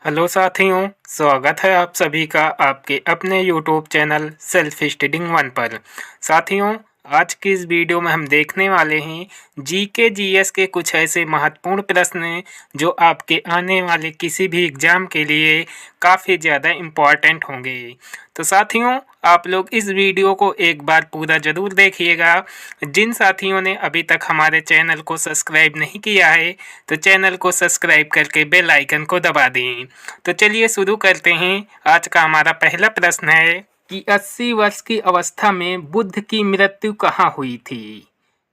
Hello साथियों, स्वागत है आप सभी का आपके अपने YouTube channel self studying one पर। साथियों, आज की इस वीडियो में हम देखने वाले हैं जीके जीएस के कुछ ऐसे महत्वपूर्ण प्रश्न जो आपके आने वाले किसी भी एग्ज़ाम के लिए काफ़ी ज़्यादा इम्पॉर्टेंट होंगे। तो साथियों, आप लोग इस वीडियो को एक बार पूरा ज़रूर देखिएगा। जिन साथियों ने अभी तक हमारे चैनल को सब्सक्राइब नहीं किया है तो चैनल को सब्सक्राइब करके बेल आइकन को दबा दें। तो चलिए शुरू करते हैं। आज का हमारा पहला प्रश्न है कि 80 वर्ष की अवस्था में बुद्ध की मृत्यु कहाँ हुई थी।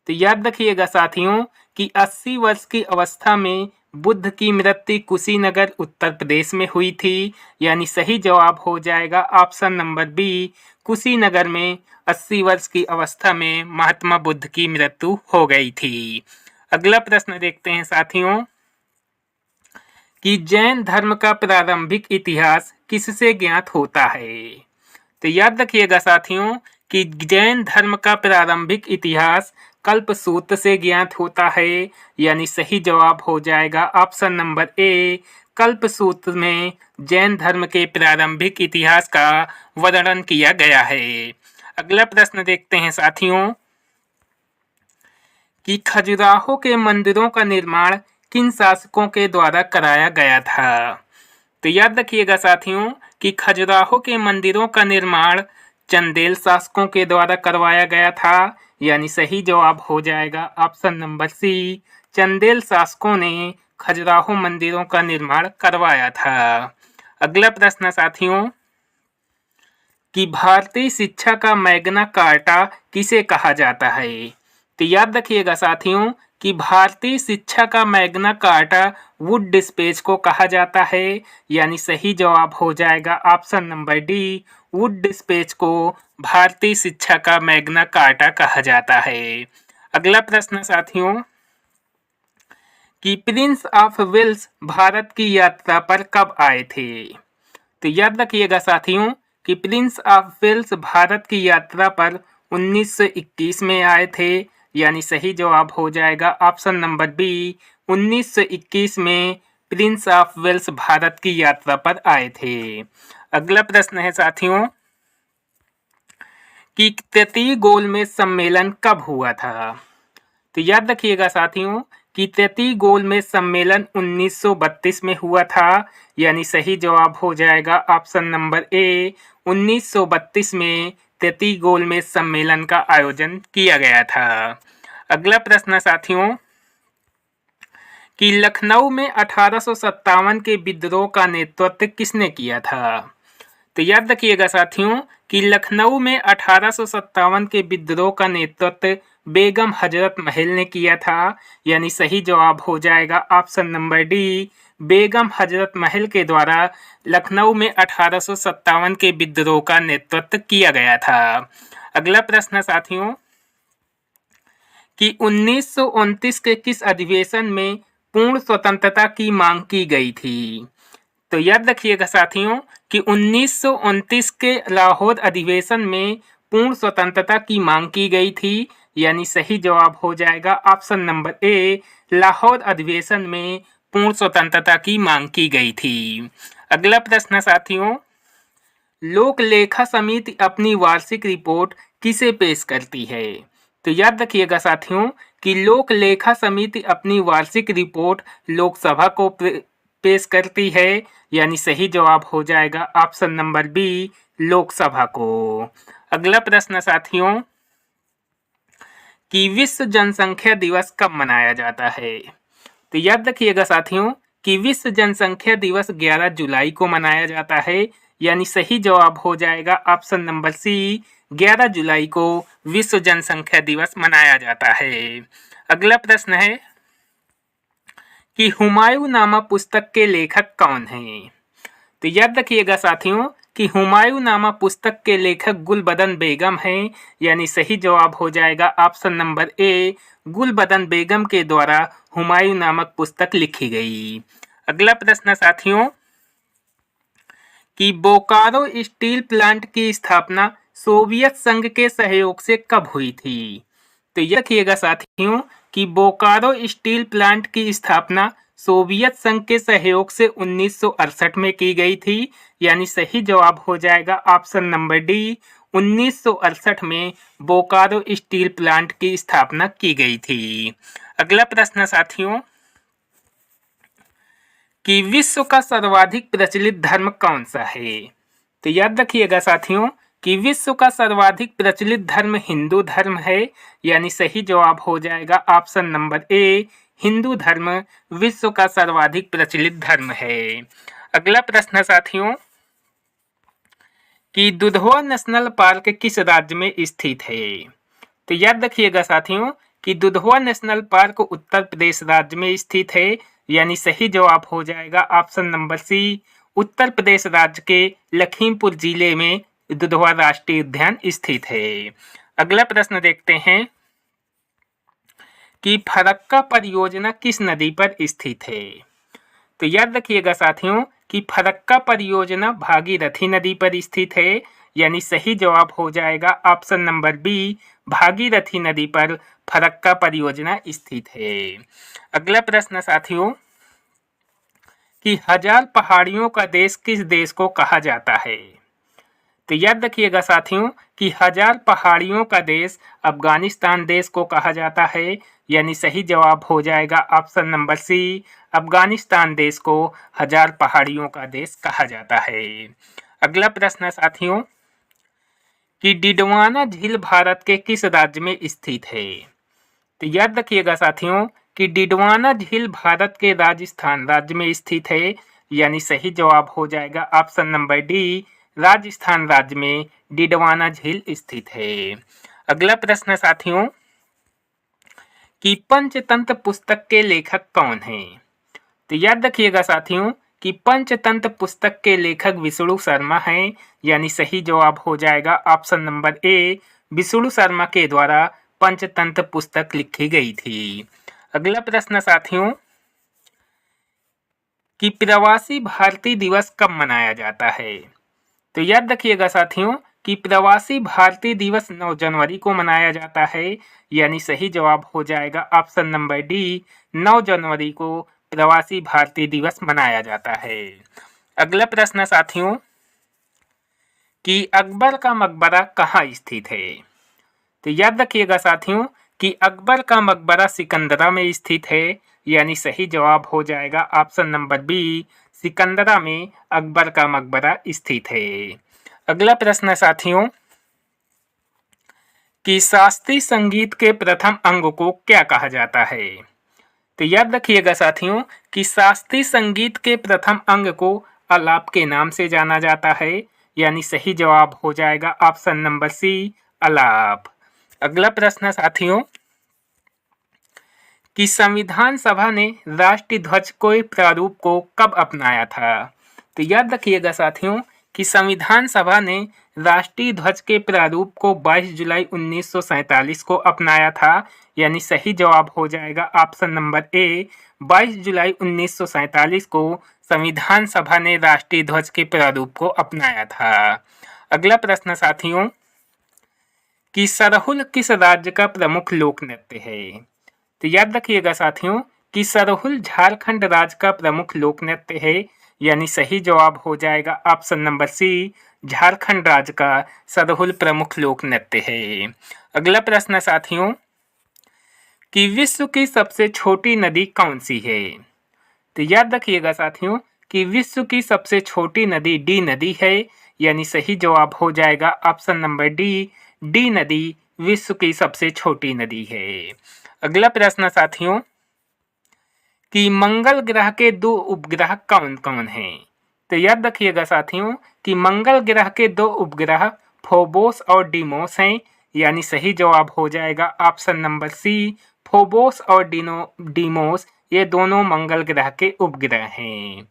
तो याद रखिएगा साथियों कि 80 वर्ष की अवस्था में बुद्ध की मृत्यु कुशीनगर उत्तर प्रदेश में हुई थी। यानी सही जवाब हो जाएगा ऑप्शन नंबर बी, कुशीनगर में 80 वर्ष की अवस्था में महात्मा बुद्ध की मृत्यु हो गई थी। अगला प्रश्न देखते हैं साथियों कि जैन धर्म का प्रारंभिक इतिहास किससे ज्ञात होता है। तो याद रखिएगा साथियों कि जैन धर्म का प्रारंभिक इतिहास कल्पसूत्र से ज्ञात होता है। यानी सही जवाब हो जाएगा ऑप्शन नंबर ए, कल्पसूत्र में जैन धर्म के प्रारंभिक इतिहास का वर्णन किया गया है। अगला प्रश्न देखते हैं साथियों कि खजुराहो के मंदिरों का निर्माण किन शासकों के द्वारा कराया गया था। तो याद रखिएगा साथियों कि खजुराहो के मंदिरों का निर्माण चंदेल शासकों के द्वारा करवाया गया था। यानी सही जवाब हो जाएगा ऑप्शन नंबर सी, चंदेल शासकों ने खजुराहो मंदिरों का निर्माण करवाया था। अगला प्रश्न साथियों कि भारतीय शिक्षा का मैग्ना कार्टा किसे कहा जाता है। तो याद रखिएगा साथियों कि भारतीय शिक्षा का मैग्ना कार्टा वुड डिस्पेच को कहा जाता है। यानी सही जवाब हो जाएगा option number D, would dispatch को भारतीय शिक्षा का मैग्ना कार्टा कहा जाता है। अगला प्रश्न साथियों कि प्रिंस ऑफ वेल्स भारत की यात्रा पर कब आए थे। तो याद रखिएगा साथियों कि प्रिंस ऑफ वेल्स भारत की यात्रा पर 1921 में आए थे। यानी सही जवाब हो जाएगा ऑप्शन नंबर बी, 1921 में प्रिंस ऑफ वेल्स भारत की यात्रा पर आए थे। अगला प्रश्न है साथियों कि तृतीय गोलमेज सम्मेलन कब हुआ था। तो याद रखिएगा साथियों कि तृतीय गोलमेज सम्मेलन 1932 में हुआ था। यानी सही जवाब हो जाएगा ऑप्शन नंबर ए, 1932 में तृतीय गोलमेज सम्मेलन का आयोजन किया गया था। अगला प्रश्न साथियों कि लखनऊ में 1857 के विद्रोह का नेतृत्व किसने किया था। तो याद रखिएगा साथियों कि लखनऊ में 1857 के विद्रोह का नेतृत्व बेगम हजरत महल ने किया था। यानी सही जवाब हो जाएगा option number D, Begum Hazrat Mahal के द्वारा लखनऊ में 1857 के विद्रोह का नेतृत्व किया गया था। अगला प्रश्न साथियों कि 1929 के किस अधिवेशन में पूर्ण स्वतंत्रता की मांग की गई थी। तो याद रखिएगा साथियों कि 1929 के लाहौर अधिवेशन में पूर्ण स्वतंत्रता की मांग की गई थी। यानी सही जवाब हो जाएगा ऑप्शन नंबर ए, लाहौर अधिवेशन में पूर्ण स्वतंत्रता की मांग की गई थी। अगला प्रश्न साथियों लोक लेखा समिति अपनी वार्षिक रिपोर्ट किसे पेश करती है। तो याद रखिएगा साथियों कि लोक लेखा समिति अपनी वार्षिक रिपोर्ट लोकसभा को पेश करती है। यानी सही जवाब हो जाएगा ऑप्शन नंबर बी, लोकसभा को। अगला प्रश्न साथियों कि विश्व जनसंख्या दिवस कब मनाया जाता है। तो याद रखिएगा साथियों कि विश्व जनसंख्या दिवस 11 जुलाई को मनाया जाता है। यानी सही जवाब हो जाएगा ऑप्शन नंबर सी, 11 जुलाई को विश्व जनसंख्या दिवस मनाया जाता है। अगला प्रश्न है कि हुमायूंनामा पुस्तक के लेखक कौन हैं। तो याद रखिएगा साथियों कि हुमायूंनामा पुस्तक के लेखक गुलबदन बेगम हैं। यानी सही जवाब हो जाएगा ऑप्शन नंबर ए, गुलबदन बेगम के द्वारा हुमायूं नामक पुस्तक लिखी गई। अगला प्रश्न साथियों कि बोकारो स्टील प्लांट की स्थापना सोवियत संघ के सहयोग से कब हुई थी। तो यह रखिएगा साथियों कि बोकारो स्टील प्लांट की स्थापना सोवियत संघ के सहयोग से 1968 में की गई थी, यानी सही जवाब हो जाएगा ऑप्शन नंबर डी। 1968 में बोकारो स्टील प्लांट की स्थापना की गई थी। अगला प्रश्न साथियों कि विश्व का सर्वाधिक प्रचलित धर्म कौन सा है? तो याद रखिएगा साथियों कि विश्व का सर्वाधिक प्रचलित धर्म हिंदू धर्म है, यानी सही जवाब हो जाएगा ऑप्शन नंबर ए। हिंदू धर्म विश्व का सर्वाधिक प्रचलित धर्म है। अगला प्रश्न साथियों कि दुधवा नेशनल पार्क किस राज्य में स्थित है? तो याद रखिएगा साथियों कि दुधवा नेशनल पार्क उत्तर प्रदेश राज्य में स्थित है, यानी सही जवाब हो जाएगा option number C. Uttar Pradesh राज्य के लखीमपुर जिले में दुधवा राष्ट्रीय उद्यान स्थित है। अगला प्रश्न देखते हैं कि फरक्का परियोजना किस नदी पर स्थित है? तो याद रखिएगा साथियों कि फरक्का परियोजना भागीरथी नदी पर स्थित है, यानी सही जवाब हो जाएगा ऑप्शन नंबर बी। भागीरथी नदी पर फरक्का परियोजना स्थित है। अगला प्रश्न साथियों कि 1000 पहाड़ियों का देश किस देश को कहा जाता है? तो याद रखिएगा साथियों कि 1000 पहाड़ियों का देश अफगानिस्तान देश को कहा जाता है, यानी सही जवाब हो जाएगा ऑप्शन नंबर सी। अफगानिस्तान देश को 1000 पहाड़ियों का देश कहा जाता है। अगला प्रश्न साथियों कि डिडवाना झील भारत के किस राज्य में स्थित है? तो याद रखिएगा साथियों कि डिडवाना झील भारत के राजस्थान राज्य में स्थित है, यानी सही जवाब हो जाएगा ऑप्शन नंबर डी। राजस्थान राज्य में डिडवाना झील स्थित है। अगला प्रश्न साथियों कि पंचतंत्र पुस्तक के लेखक कौन हैं? तो याद रखिएगा साथियों कि पंचतंत्र पुस्तक के लेखक विष्णु शर्मा हैं, यानी सही जवाब हो जाएगा option number A. Vishnu Sharma के द्वारा पंचतंत्र पुस्तक लिखी गई थी। अगला प्रश्न साथियों कि प्रवासी भारतीय दिवस कब मनाया जाता है? तो याद रखिएगा साथियों कि प्रवासी भारतीय दिवस 9 जनवरी को मनाया जाता है, यानी सही जवाब हो जाएगा ऑप्शन नंबर डी। 9 जनवरी को प्रवासी भारतीय दिवस मनाया जाता है। अगला प्रश्न साथियों कि अकबर का मकबरा कहाँ स्थित है? तो याद रखिएगा साथियों कि अकबर का मकबरा सिकंदरा में स्थित है, यानी सही जवाब हो जाएगा ऑप्शन नंबर बी। सिकंदरा में अकबर का मकबरा स्थित है। अगला प्रश्न साथियों कि शास्त्रीय संगीत के प्रथम अंग को क्या कहा जाता है? तो याद रखिएगा साथियों कि शास्त्रीय संगीत के प्रथम अंग को आलाप के नाम से जाना जाता है, यानी सही जवाब हो जाएगा ऑप्शन नंबर सी आलाप। अगला प्रश्न साथियों कि संविधान सभा ने राष्ट्रीय ध्वज के प्रारूप को कब अपनाया था? तो याद रखिएगा साथियों कि संविधान सभा ने राष्ट्रीय ध्वज के प्रारूप को 22 जुलाई 1947 को अपनाया था, यानी सही जवाब हो जाएगा ऑप्शन नंबर ए। 22 जुलाई 1947 को संविधान सभा ने राष्ट्रीय ध्वज के प्रारूप को अपनाया था। अगला प्रश्न साथियों कि सरहुल किस राज्य का प्रमुख लोक नृत्य है? तो याद रखिएगा साथियों कि सरहुल झारखंड राज्य का प्रमुख लोक नृत्य है, यानी सही जवाब हो जाएगा ऑप्शन नंबर सी। झारखंड राज्य का सरहुल प्रमुख लोक नृत्य है। अगला प्रश्न साथियों कि विश्व की सबसे छोटी नदी कौन सी है? तो याद रखिएगा साथियों कि विश्व की सबसे छोटी नदी डी नदी है, यानी सही जवाब हो जाएगा ऑप्शन नंबर डी। डी नदी विश्व की सबसे छोटी नदी है। अगला प्रश्न साथियों कि मंगल ग्रह के 2 उपग्रह कौन कौन हैं? तो याद रखिएगा साथियों कि मंगल ग्रह के 2 उपग्रह फोबोस और डीमोस हैं, यानी सही जवाब हो जाएगा ऑप्शन नंबर सी। फोबोस और डीमोस ये दोनों मंगल ग्रह के उपग्रह हैं।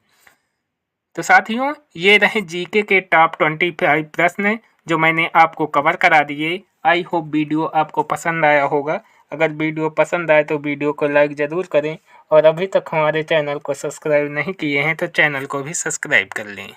तो साथियों ये रहे जीके के टॉप 25 प्रश्न जो मैंने आपको कवर करा दिए। आई होप वीडियो आपको पसंद आया होगा। अगर वीडियो पसंद आए तो वीडियो को लाइक ज़रूर करें और अभी तक हमारे चैनल को सब्सक्राइब नहीं किए हैं तो चैनल को भी सब्सक्राइब कर लें।